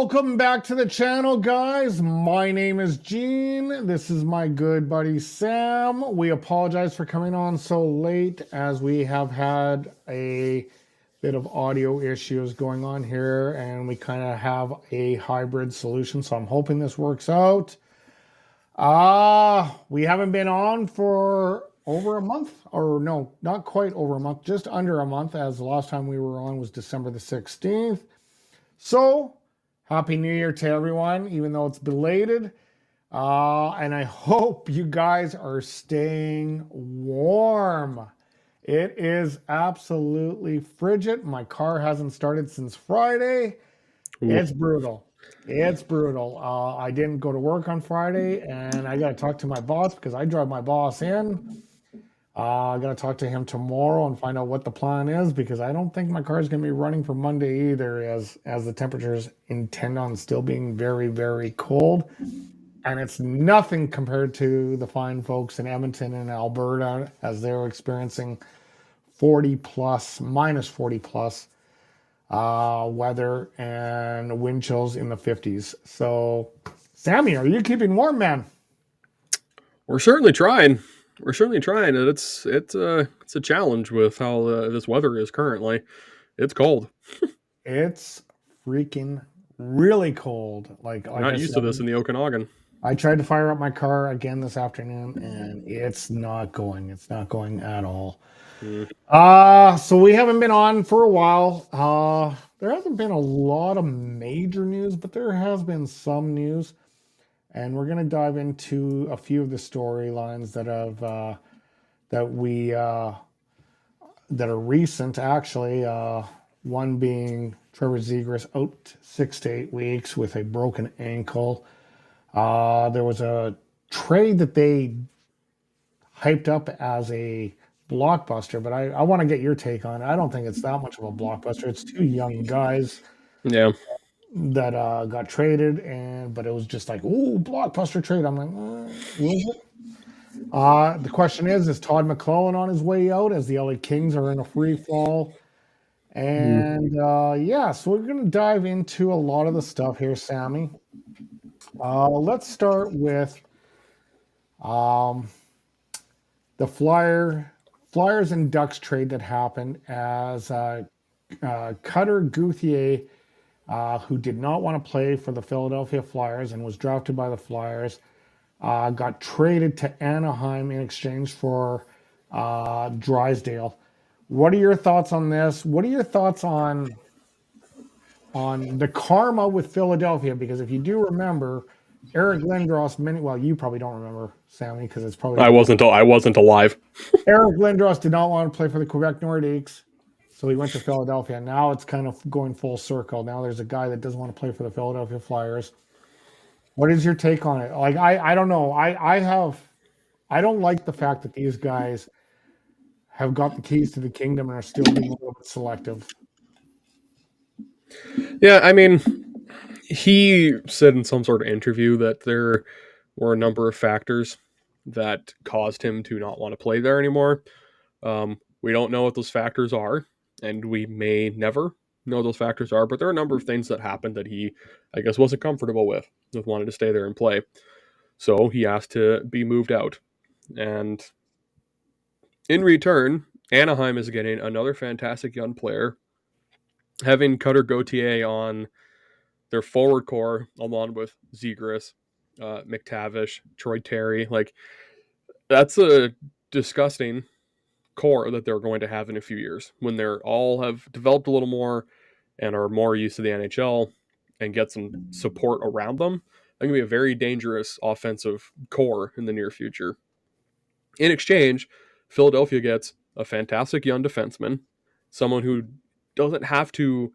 Welcome back to the channel, guys. My name is Gene. This is my good buddy Sam. We apologize for coming on so late as we have had a bit of audio issues going on here and we kind of have a hybrid solution, so I'm hoping this works out. We haven't been on for over a month, or no, not quite over a month, just under a month, as the last time we were on was December the 16th. So Happy New Year to everyone, even though it's belated. And I hope you guys are staying warm. It is absolutely frigid. My car hasn't started since Friday. It's brutal. It's brutal. I didn't go to work on Friday, and I got to talk to my boss because I drive my boss in. I got to talk to him tomorrow and find out what the plan is, because I don't think my car is going to be running for Monday either, as the temperatures intend on still being very, very cold. And it's nothing compared to the fine folks in Edmonton and Alberta, as they're experiencing 40 plus, minus 40 plus weather and wind chills in the 50s. So, Sammy, are you keeping warm, man? We're certainly trying. And it's a challenge with how this weather is currently. It's cold. It's freaking really cold. Like not used to this in the Okanagan. I tried to fire up my car again this afternoon, and it's not going. It's not going at all. So we haven't been on for a while. There hasn't been a lot of major news, but there has been some news. And we're going to dive into a few of the storylines that have that are recent, actually. One being Trevor Zegras out 6 to 8 weeks with a broken ankle. There was a trade that they hyped up as a blockbuster, but I want to get your take on it. I don't think it's that much of a blockbuster. It's two young guys. Yeah. That got traded, but it was just like, oh, blockbuster trade. I'm like, was it? The question is Todd McClellan on his way out, as the LA Kings are in a free fall? And so we're going to dive into a lot of the stuff here, Sammy. Let's start with the Flyers and Ducks trade that happened, as Cutter Gauthier, who did not want to play for the Philadelphia Flyers and was drafted by the Flyers, got traded to Anaheim in exchange for Drysdale. What are your thoughts on this? What are your thoughts on the karma with Philadelphia? Because if you do remember, Eric Lindros, you probably don't remember, Sammy, because it's probably... I wasn't alive. Eric Lindros did not want to play for the Quebec Nordiques. So he went to Philadelphia. Now it's kind of going full circle. Now there's a guy that doesn't want to play for the Philadelphia Flyers. What is your take on it? Like, I don't know. I don't like the fact that these guys have got the keys to the kingdom and are still being a little bit selective. Yeah, I mean, he said in some sort of interview that there were a number of factors that caused him to not want to play there anymore. We don't know what those factors are, and we may never know what those factors are, but there are a number of things that happened that he, I guess, wasn't comfortable with wanting to stay there and play. So he asked to be moved out. And in return, Anaheim is getting another fantastic young player, having Cutter Gauthier on their forward core, along with Zegras, McTavish, Troy Terry. Like, that's a disgusting core that they're going to have in a few years when they're all have developed a little more and are more used to the NHL and get some support around them. They're going to be a very dangerous offensive core in the near future. In exchange, Philadelphia gets a fantastic young defenseman, someone who doesn't have to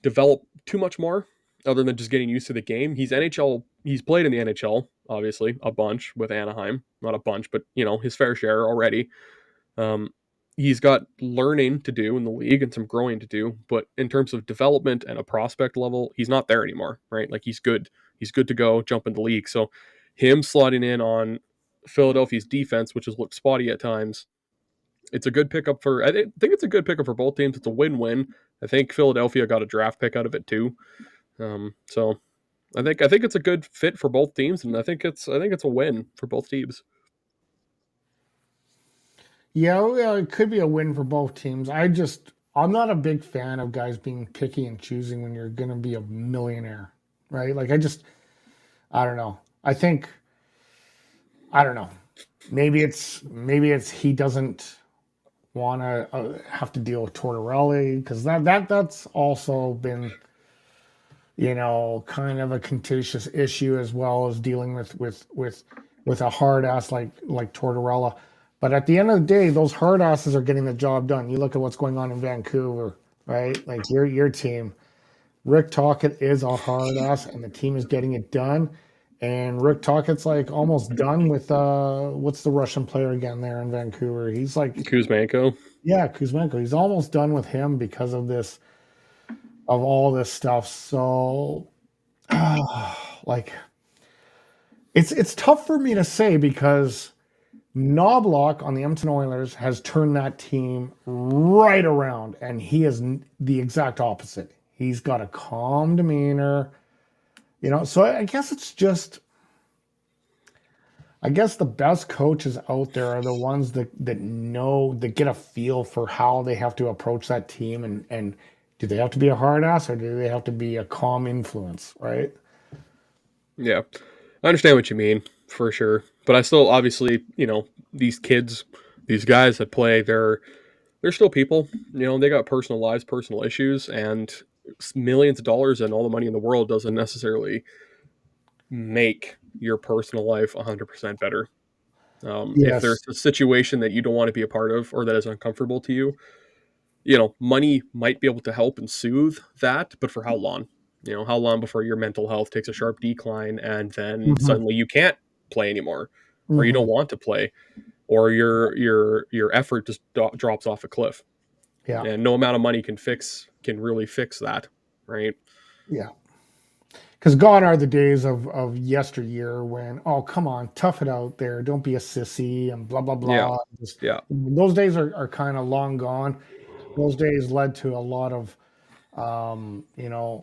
develop too much more other than just getting used to the game. He's played in the NHL, obviously, a bunch with Anaheim. Not a bunch, but his fair share already. Um, he's got learning to do in the league and some growing to do, but in terms of development and a prospect level, he's not there anymore, right? Like he's good. He's good to go, jump in the league. So him slotting in on Philadelphia's defense, which has looked spotty at times, it's a good pickup for. I think it's a good pickup for both teams. It's a win-win. I think Philadelphia got a draft pick out of it too. So I think it's a good fit for both teams, and I think it's a win for both teams. Yeah, it could be a win for both teams. I'm not a big fan of guys being picky and choosing when you're going to be a millionaire, right? Like I don't know. I don't know. Maybe it's he doesn't want to have to deal with Tortorelli because that's also been kind of a contentious issue as well as dealing with a hard ass like Tortorella. But at the end of the day, those hard asses are getting the job done. You look at what's going on in Vancouver, right? Like your team. Rick Tocchet is a hard ass, and the team is getting it done. And Rick Tocchet's like almost done with what's the Russian player again there in Vancouver? He's like Kuzmenko. Yeah, Kuzmenko. He's almost done with him because of all this stuff. So like it's tough for me to say because Knobloch on the Edmonton Oilers has turned that team right around, and he is the exact opposite. He's got a calm demeanor, So I guess the best coaches out there are the ones that know, that get a feel for how they have to approach that team, and do they have to be a hard ass or do they have to be a calm influence, right? Yeah, I understand what you mean for sure, but I still obviously these kids, these guys that play, they're still people. They got personal lives, personal issues, and millions of dollars and all the money in the world doesn't necessarily make your personal life 100% better. If Yes. there's a situation that you don't want to be a part of or that is uncomfortable to you, money might be able to help and soothe that, but for how long? How long before your mental health takes a sharp decline and then Hmm. suddenly you can't play anymore, or you Hmm. don't want to play, or your effort just drops off a cliff, Yeah. and no amount of money can really fix that, right? Yeah. Because gone are the days of yesteryear when, oh, come on, tough it out there. Don't be a sissy and blah, blah, Yeah, blah. yeah, Those days are kind of long gone. Those days led to a lot of, a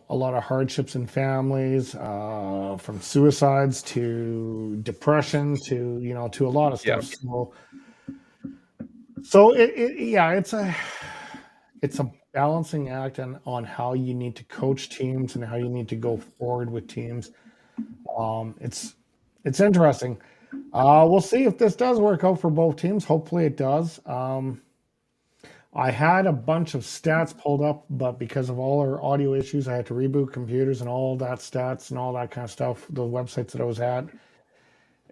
lot of hardships in families, from suicides to depression to a lot of yeah, stuff. So yeah, it's a balancing act on how you need to coach teams and how you need to go forward with teams. It's interesting. We'll see if this does work out for both teams. Hopefully it does. I had a bunch of stats pulled up, but because of all our audio issues, I had to reboot computers and all that stats and all that kind of stuff. The websites that I was at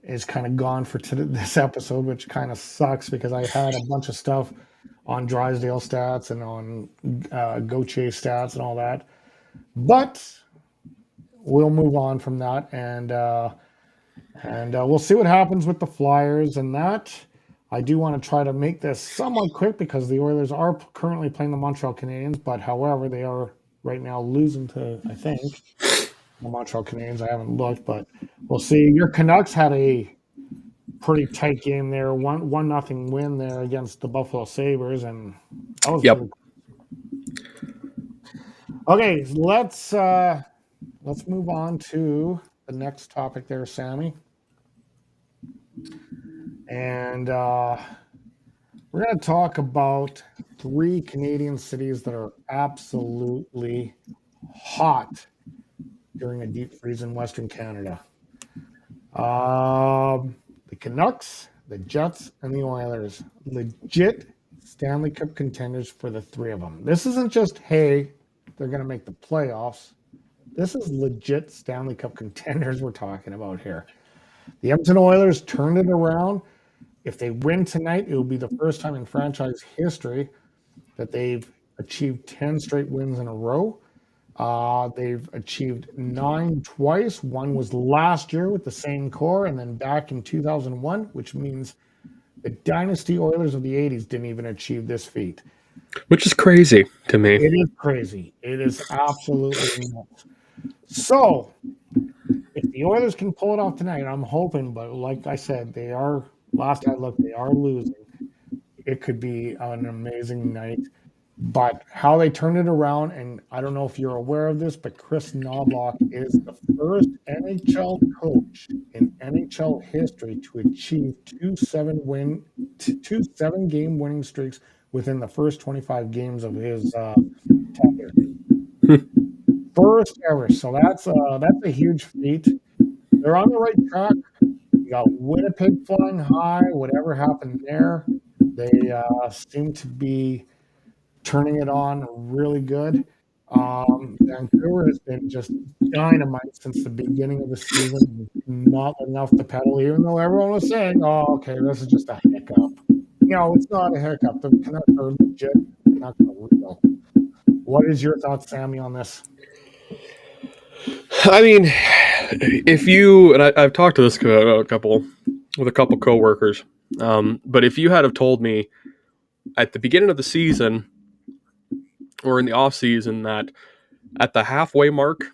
is kind of gone for this episode, which kind of sucks because I had a bunch of stuff on Drysdale stats and on Go Chase stats and all that. But we'll move on from that, and we'll see what happens with the Flyers and that. I do want to try to make this somewhat quick because the Oilers are currently playing the Montreal Canadiens, but however, they are right now losing to, I think, the Montreal Canadiens. I haven't looked, but we'll see. Your Canucks had a pretty tight game there, one nothing win there against the Buffalo Sabres, and that was yep. pretty cool. Okay, let's move on to the next topic there, Sammy. And we're going to talk about 3 Canadian cities that are absolutely hot during a deep freeze in Western Canada. The Canucks, the Jets, and the Oilers. Legit Stanley Cup contenders for the 3 of them. This isn't just, hey, they're going to make the playoffs. This is legit Stanley Cup contenders we're talking about here. The Edmonton Oilers turned it around. If they win tonight, it will be the first time in franchise history that they've achieved 10 straight wins in a row. They've achieved 9 twice. One was last year with the same core, and then back in 2001, which means the Dynasty Oilers of the 80s didn't even achieve this feat. Which is crazy to me. It is crazy. It is absolutely nuts. So, if the Oilers can pull it off tonight, I'm hoping, but like I said, last I looked, they are losing. It could be an amazing night. But how they turn it around, and I don't know if you're aware of this, but Chris Knobloch is the first NHL coach in NHL history to achieve two 7-game winning streaks within the first 25 games of his tenure. First ever. So that's a huge feat. They're on the right track. You got Winnipeg flying high. Whatever happened there, they seem to be turning it on really good. Vancouver has been just dynamite since the beginning of the season, not enough to pedal, even though everyone was saying, "Oh, okay, this is just a hiccup." No, it's not a hiccup. The Canucks are legit. The Canucks are real. What is your thoughts, Sammy, on this? I mean, if you and I've talked to this with a couple coworkers, but if you had have told me at the beginning of the season or in the off season that at the halfway mark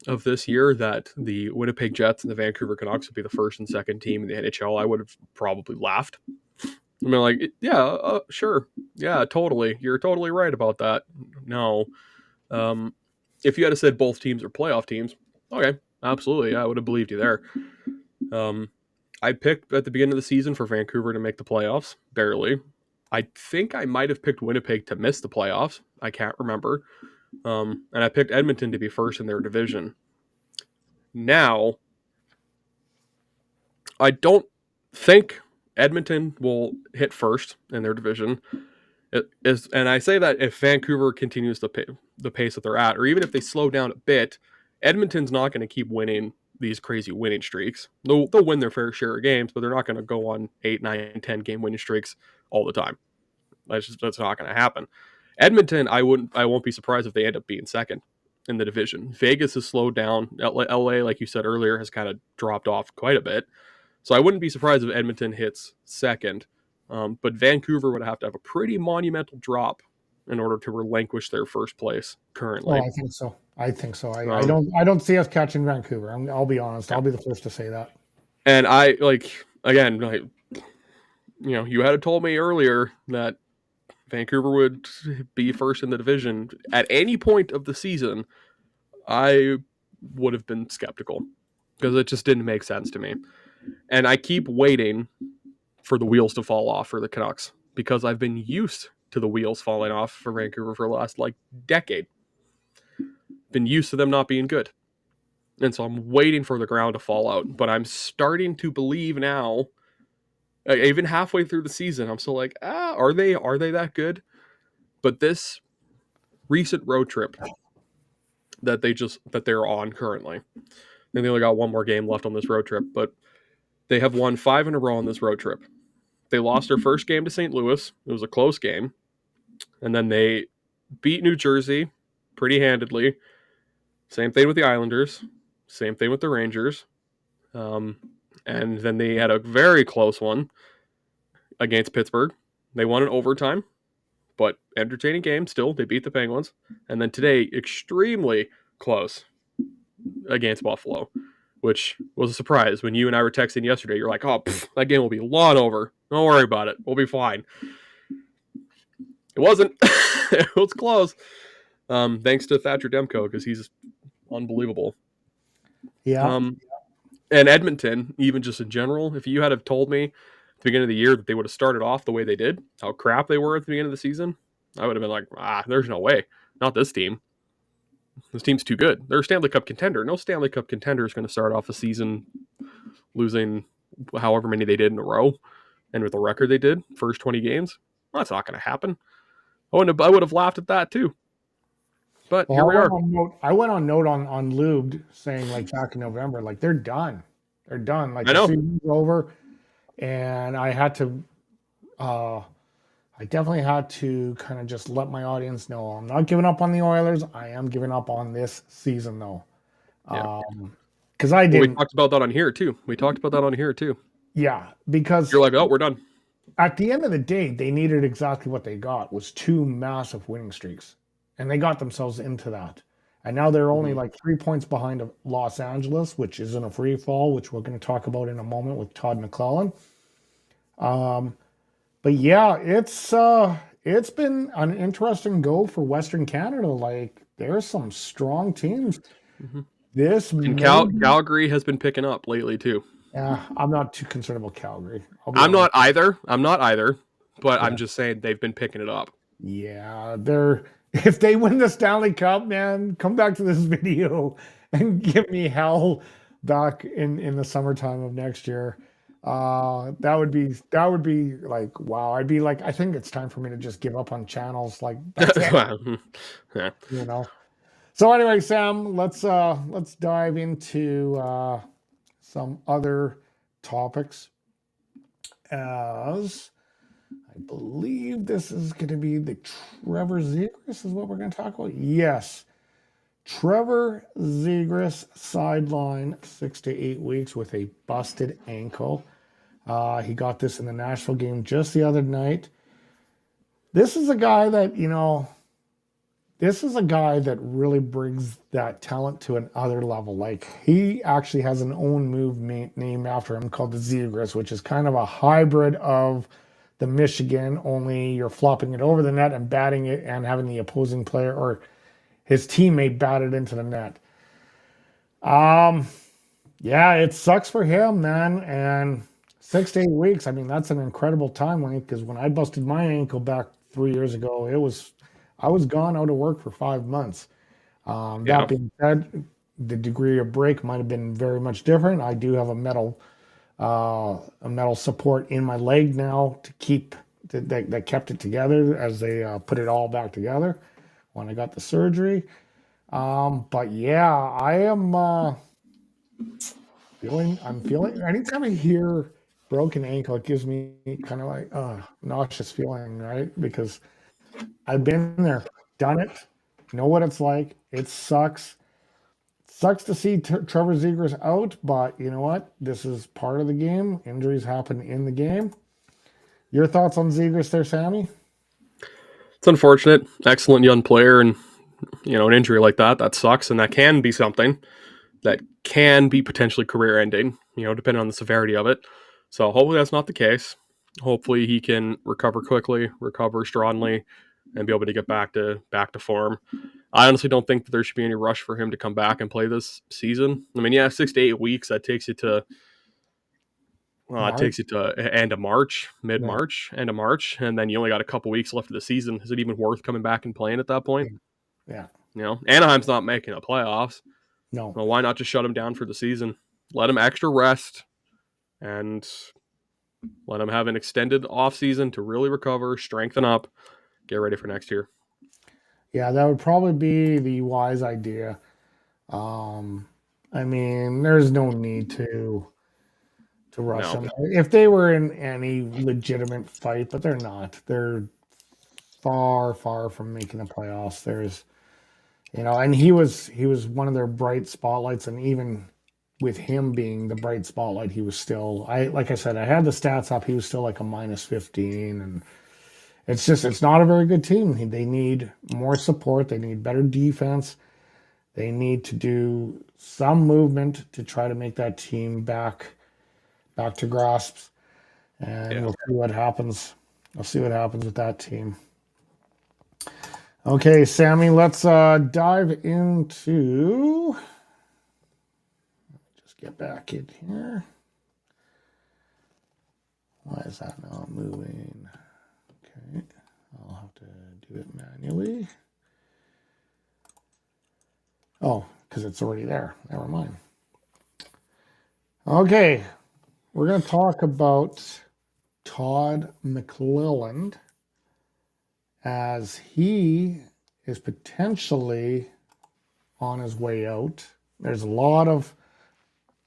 of this year that the Winnipeg Jets and the Vancouver Canucks would be the first and second team in the NHL, I would have probably laughed. I mean, like, yeah, sure, yeah, totally, you're totally right about that. No, if you had said both teams are playoff teams, okay, absolutely, yeah, I would have believed you there. I picked at the beginning of the season for Vancouver to make the playoffs, barely. I think I might have picked Winnipeg to miss the playoffs. I can't remember. And I picked Edmonton to be first in their division. Now, I don't think Edmonton will hit first in their division. And I say that if Vancouver continues the pace that they're at, or even if they slow down a bit, Edmonton's not going to keep winning these crazy winning streaks. They'll win their fair share of games, but they're not going to go on 8, 9, 10 game winning streaks all the time. That's not going to happen. Edmonton, I won't be surprised if they end up being second in the division. Vegas has slowed down. LA, like you said earlier, has kind of dropped off quite a bit. So I wouldn't be surprised if Edmonton hits second. But Vancouver would have to have a pretty monumental drop in order to relinquish their first place currently. Oh, I think so. I don't see us catching Vancouver. I'll be honest. I'll be the first to say that. And you had told me earlier that Vancouver would be first in the division at any point of the season. I would have been skeptical because it just didn't make sense to me. And I keep waiting for the wheels to fall off for the Canucks because I've been used to the wheels falling off for Vancouver for the last decade. Been used to them not being good. And so I'm waiting for the ground to fall out. But I'm starting to believe now, even halfway through the season, I'm still like, are they that good? But this recent road trip that they're on currently, and they only got one more game left on this road trip, but they have won 5 in a row on this road trip. They lost their first game to St. Louis. It was a close game. And then they beat New Jersey pretty handedly. Same thing with the Islanders. Same thing with the Rangers. And then they had a very close one against Pittsburgh. They won in overtime, but entertaining game still. They beat the Penguins. And then today, extremely close against Buffalo, which was a surprise. When you and I were texting yesterday, you're like, oh, that game will be long over. Don't worry about it. We'll be fine. It wasn't. It was close. Thanks to Thatcher Demko, because he's unbelievable. Yeah. And Edmonton, even just in general, if you had have told me at the beginning of the year that they would have started off the way they did, how crap they were at the beginning of the season, I would have been like, there's no way. Not this team. This team's too good. They're a Stanley Cup contender. No Stanley Cup contender is going to start off the season losing however many they did in a row. And with the record they did, first 20 games, that's not going to happen. I would have laughed at that too. But here we are. I went on note on Lubed saying back in November, they're done. They're done. I know. The season's over. and I had to. I definitely had to kind of just let my audience know I'm not giving up on the Oilers. I am giving up on this season though. Yeah. Because I Well, we didn't. talked about that on here too. Yeah, because You're like, oh, we're done. at the end of the day, they needed exactly what they got was two massive winning streaks, and they got themselves into that. And now they're only Mhm. like 3 points behind of Los Angeles, which is in a free fall, which we're going to talk about in a moment with Todd McClellan. Um, but yeah, it's been an interesting go for Western Canada. Like there's some strong teams. Mhm. This And may be, Calgary has been picking up lately too. yeah, I'm not too concerned about Calgary. I'll be I'm honest. not either. But I'm Yeah. just saying they've been picking it up. Yeah, they're if they win the Stanley Cup, man, come back to this video and give me hell back in the summertime of next year. That would be like wow. I'd be like, I think it's time for me to just give up on channels. Like that's it, Yeah. you know. So anyway, Sam, let's dive into some other topics as I believe this is going to be the Trevor Zegras is what we're going to talk about. Yes. Trevor Zegras sideline 6 to 8 weeks with a busted ankle. He got this in the Nashville game just the other night. This is a guy that, this is a guy that really brings that talent to another level. Like he actually has an own move named after him called the Zegras, which is kind of a hybrid of the Michigan, only you're flopping it over the net and batting it and having the opposing player or his teammate bat it into the net. Um, yeah, it sucks for him, man. And 6 to 8 weeks, I mean, that's an incredible time length because when I busted my ankle back 3 years ago, I was gone out of work for 5 months. That Yeah. being said, the degree of break might have been very much different. I do have a metal support in my leg now to keep that kept it together as they put it all back together when I got the surgery. But yeah, I am I'm feeling anytime I hear broken ankle, it gives me kind of like nauseous feeling, right? Because I've been there, done it, know what it's like. It sucks. Sucks to see Trevor Zegras out, but you know what? This is part of the game. Injuries happen in the game. Your thoughts on Zegras there, Sammy? It's unfortunate. Excellent young player, and an injury like that sucks, and that can be something that can be potentially career ending, depending on the severity of it. So hopefully that's not the case. Hopefully he can recover quickly, recover strongly, and be able to get back to form. I honestly don't think that there should be any rush for him to come back and play this season. I mean, yeah, 6 to 8 weeks, that takes you to March? end of March, mid Yeah, March, end of March, and then you only got a couple weeks left of the season. Is it even worth coming back and playing at that point? yeah. Anaheim's not making the playoffs. No. Well, why not just shut him down for the season? Let him extra rest and let him have an extended off season to really recover, strengthen up, get ready for next year. Yeah, that would probably be the wise idea. Um, I mean, there's no need to rush No, them. If they were in any legitimate fight, but they're not. They're far, far from making the playoffs. And he was one of their bright spotlights, and even with him being the bright spotlight, he was still like I said, I had the stats up, he was still like a minus 15, and it's not a very good team. They need more support, they need better defense, they need to do some movement to try to make that team back to grasps, and yeah. we'll see what happens. I'll see what happens with that team. Okay, Sammy, let's dive into. Just get back in here. Why is that not moving? Okay, I'll have to do it manually. Oh, because it's already there. Never mind. Okay, we're going to talk about Todd McClelland as he is potentially on his way out. There's a lot of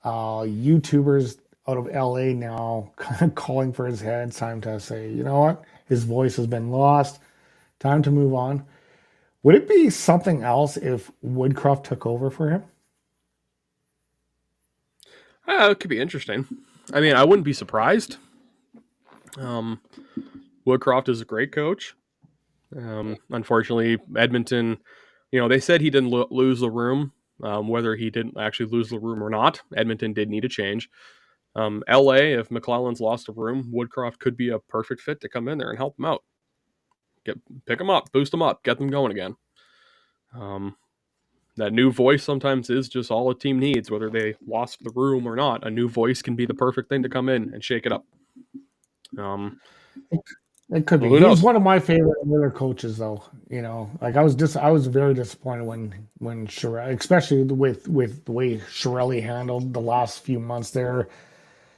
YouTubers out of LA now, kind of calling for his head. It's time to say, you know what? His voice has been lost. Time to move on. Would it be something else if Woodcroft took over for him? It could be interesting. I mean, I wouldn't be surprised. Um, Woodcroft is a great coach. Unfortunately, Edmonton, they said he didn't lose the room. Whether he didn't actually lose the room or not, Edmonton did need a change. LA, if McClellan's lost a room, Woodcroft could be a perfect fit to come in there and help them out. Pick them up, boost them up, get them going again. That new voice sometimes is just all a team needs, whether they lost the room or not. A new voice can be the perfect thing to come in and shake it up. It could be. Who He's knows? one of my favorite other coaches, though. Like I was very disappointed when Chiarelli, especially with the way Chiarelli handled the last few months there,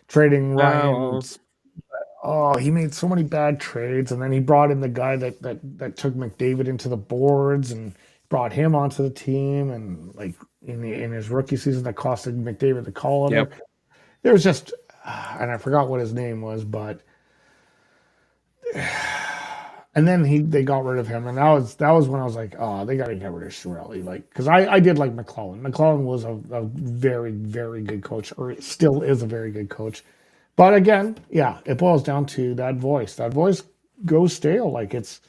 trading Ryan. Oh, he made so many bad trades, and then he brought in the guy that took McDavid into the boards and brought him onto the team, and like in his rookie season, that costed McDavid the call. Yep. There was just, and I forgot what his name was, but. And then they got rid of him, and that was when I was like, oh, they got to get rid of Chiarelli, like because I did like McClellan. McClellan was a very very good coach, or still is a very good coach. But again, yeah, it boils down to that voice. That voice goes stale. Like it's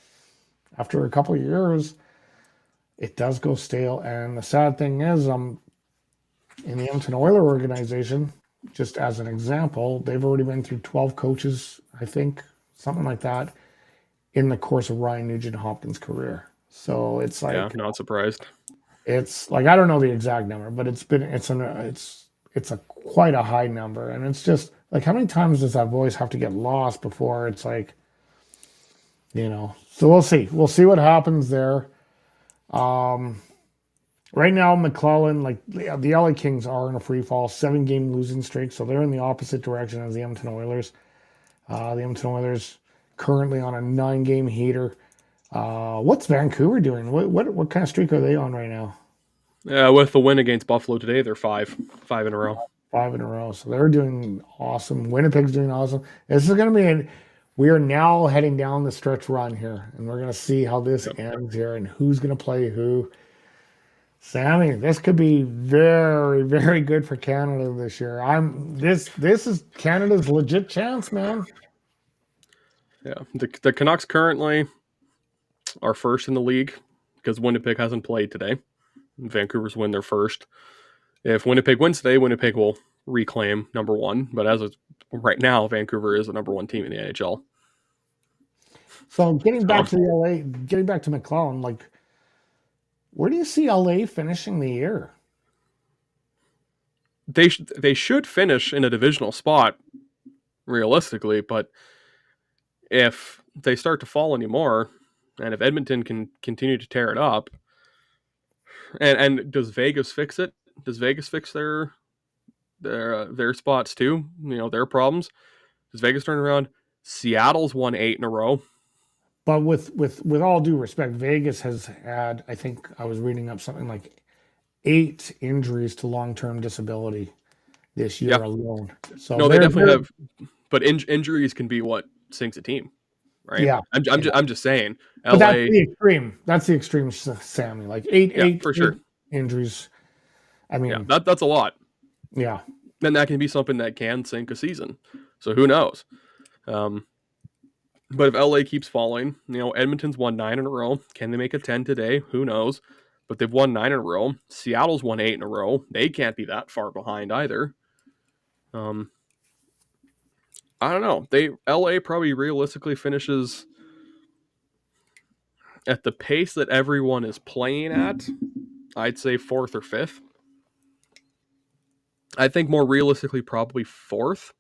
after a couple of years, it does go stale. And the sad thing is, in the Edmonton Oilers organization, just as an example, they've already been through 12 coaches, I think, something like that, in the course of Ryan Nugent Hopkins' career. So it's like, Yeah, not surprised. It's like I don't know the exact number, but it's a quite a high number, and it's just like how many times does that voice have to get lost before it's like, So we'll see what happens there. Right now, McClellan, like the LA Kings, are in a free fall, 7-game losing streak, so they're in the opposite direction as the Edmonton Oilers. The Edmonton Oilers currently on a 9-game heater. What's Vancouver doing? What kind of streak are they on right now? Yeah, with the win against Buffalo today, they're five in a row. 5 in a row. So they're doing awesome. Winnipeg's doing awesome. This is going to be we are now heading down the stretch run here, and we're going to see how this ends here and who's going to play who. Sammy, this could be very, very good for Canada this year. This is Canada's legit chance, man. Yeah, the Canucks currently are first in the league because Winnipeg hasn't played today. Vancouver's win their first. If Winnipeg wins today, Winnipeg will reclaim number one. But as of right now, Vancouver is the number one team in the NHL. So getting back to McClellan, like, where do you see LA finishing the year? They should finish in a divisional spot, realistically. But if they start to fall anymore, and if Edmonton can continue to tear it up, and does Vegas fix it? Does Vegas fix their spots too? Their problems. Does Vegas turn around? Seattle's won 8 in a row. But with all due respect, Vegas has had, I think I was reading up something like 8 injuries to long-term disability this year alone. So no, they definitely have. But injuries can be what sinks a team, right? Yeah, I'm just saying. But that's the extreme. That's the extreme, Sammy. Like eight for sure injuries. I mean, that's a lot. Yeah. Then that can be something that can sink a season. So who knows? But if LA keeps falling, Edmonton's won 9 in a row. Can they make a 10 today? Who knows? But they've won 9 in a row. Seattle's won 8 in a row. They can't be that far behind either. I don't know. LA probably realistically finishes at the pace that everyone is playing at. I'd say 4th or 5th. I think more realistically probably 4th,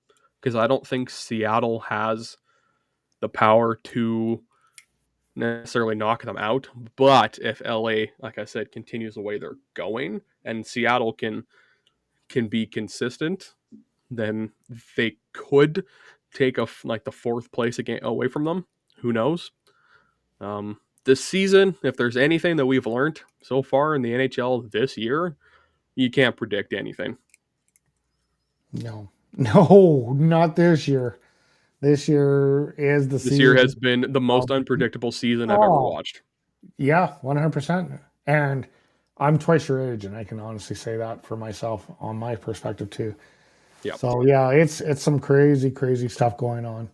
because I don't think Seattle has the power to necessarily knock them out. But if LA, like I said, continues the way they're going, and Seattle can be consistent, then they could take the 4th place again away from them. Who knows? This season, if there's anything that we've learned so far in the NHL this year, you can't predict anything. No. No, not this year. This year is the This year season. has been the most unpredictable season I've ever Oh, watched. yeah, 100%. And I'm twice your age, and I can honestly say that for myself on my perspective too. Yeah. So yeah, it's some crazy, crazy stuff going on.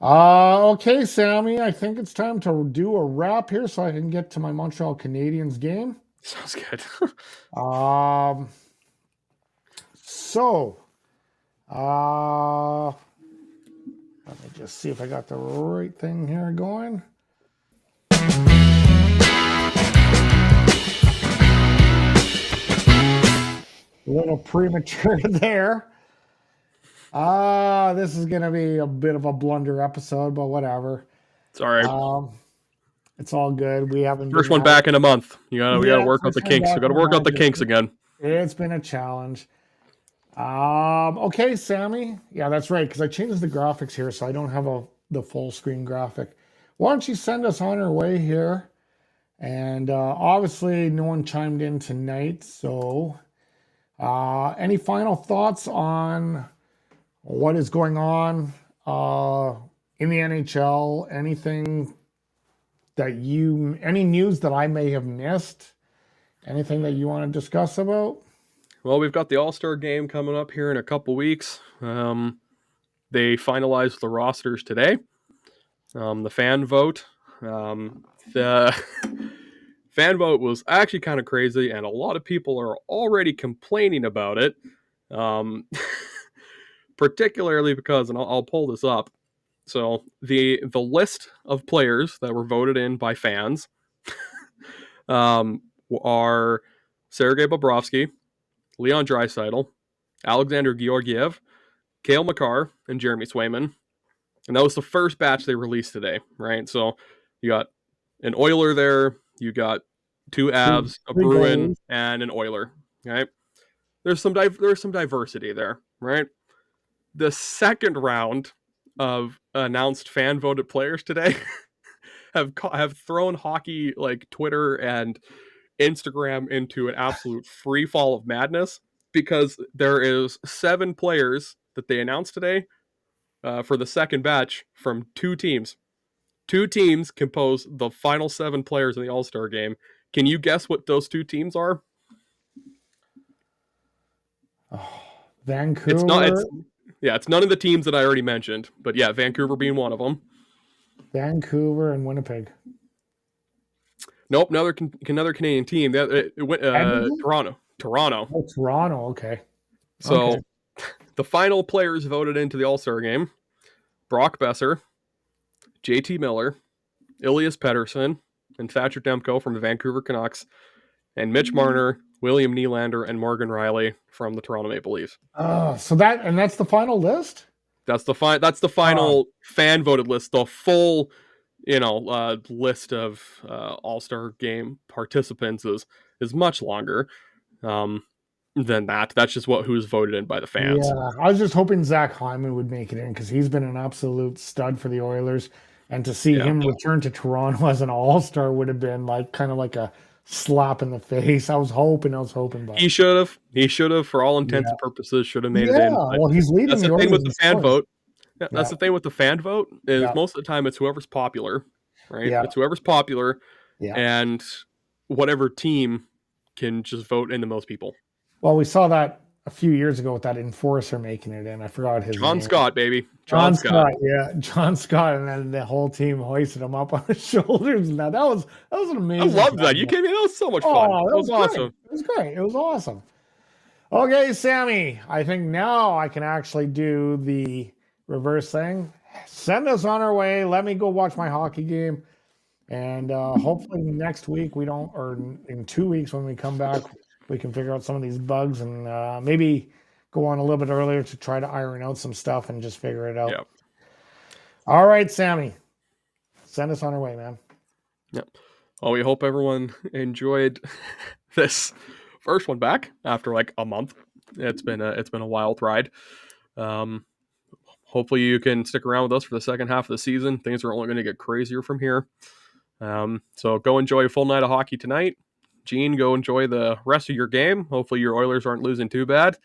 Okay, Sammy, I think it's time to do a wrap here so I can get to my Montreal Canadiens game. Sounds good. Um, so, let me just see if I got the right thing here going. A little premature there. This is going to be a bit of a blunder episode, but whatever. It's all right. It's all good. We haven't First been one back in a month. We gotta work out first the one kinks. back We gotta in a work out the month. kinks again. It's been a challenge. Okay, Sammy. Yeah, that's right. Because I changed the graphics here, so I don't have the full screen graphic. Why don't you send us on our way here? And obviously, no one chimed in tonight. So, any final thoughts on what is going on in the NHL? Anything that any news that I may have missed? Anything that you want to discuss about? Well, we've got the All-Star game coming up here in a couple weeks. They finalized the rosters today. The fan vote. The fan vote was actually kind of crazy, and a lot of people are already complaining about it. Particularly because, and I'll pull this up. So the list of players that were voted in by fans are Sergei Bobrovsky, Leon Draisaitl, Alexander Georgiev, Cale Makar, and Jeremy Swayman. And that was the first batch they released today, right? So you got an Oiler there, you got two Avs, a Bruin, and an Oiler, right? There's some diversity there, right? The second round of announced fan voted players today have thrown hockey like Twitter and Instagram into an absolute free fall of madness, because there is 7 players that they announced today for the second batch from 2 teams. 2 teams compose the final 7 players in the All-Star game. Can you guess what those 2 teams are? Oh, Vancouver. It's none of the teams that I already mentioned, but yeah, Vancouver being one of them. Vancouver and Winnipeg. Nope, another Canadian team. Toronto. Oh, Toronto. Okay. So the final players voted into the All-Star game: Brock Besser, JT Miller, Elias Pettersson, and Thatcher Demko from the Vancouver Canucks, and Mitch Marner, William Nylander, and Morgan Riley from the Toronto Maple Leafs. So that's the final list? That's the final fan voted list. The full, list of All-Star game participants is much longer than that. That's just who's voted in by the fans. Yeah, I was just hoping Zach Hyman would make it in, because he's been an absolute stud for the Oilers, and to see him return to Toronto as an All-Star would have been kind of like a slap in the face. I was hoping, but he should have, for all intents and purposes, should have made it in. Well, he's leading. That's the thing with the fan vote. Yeah, that's the thing with the fan vote is most of the time it's whoever's popular, right? Yeah. It's whoever's popular, Yeah. and whatever team can just vote in the most people. Well, we saw that a few years ago with that enforcer making it in. I forgot his name. John Scott, baby. John Scott. Yeah, John Scott, and then the whole team hoisted him up on his shoulders. And that was an amazing. I loved that. You kidding me? That was so much fun. That was awesome. It was great. It was awesome. Okay, Sammy, I think now I can actually do the reverse thing. Send us on our way. Let me go watch my hockey game. And hopefully next week or in 2 weeks when we come back, we can figure out some of these bugs and maybe go on a little bit earlier to try to iron out some stuff and just figure it out. Yep. All right, Sammy. Send us on our way, man. Yep. Well, we hope everyone enjoyed this first one back after like a month. It's been a wild ride. Hopefully you can stick around with us for the second half of the season. Things are only going to get crazier from here. So go enjoy a full night of hockey tonight. Gene, go enjoy the rest of your game. Hopefully your Oilers aren't losing too bad.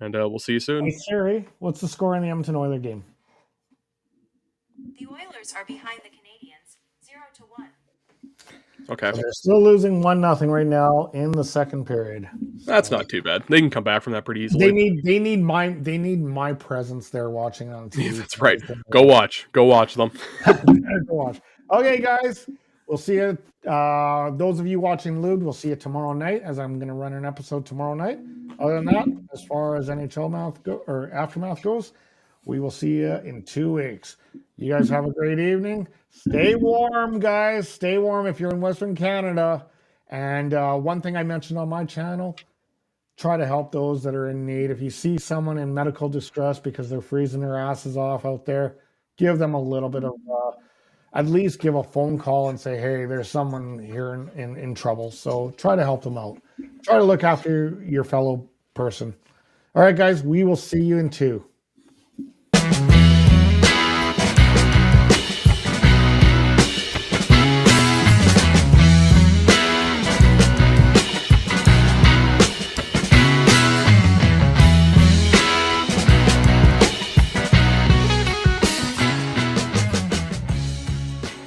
and we'll see you soon. Hey Siri, what's the score in the Edmonton Oilers game? The Oilers are behind the Canadiens 0-1. Okay. So they're still losing 1-0 right now in the second period. That's not too bad. They can come back from that pretty easily. They need my presence there watching on TV. Yeah, that's right. Go watch them. Go watch. Okay, guys, we'll see you. Those of you watching Lewd, we'll see you tomorrow night, as I'm going to run an episode tomorrow night. Other than that, as far as NHL Aftermath goes, we will see you in 2 weeks. You guys have a great evening. Stay warm, guys. Stay warm if you're in Western Canada. And one thing I mentioned on my channel, try to help those that are in need. If you see someone in medical distress because they're freezing their asses off out there, give them a little bit of, at least give a phone call and say, hey, there's someone here in trouble. So try to help them out. Try to look after your fellow person. All right, guys, we will see you in 2.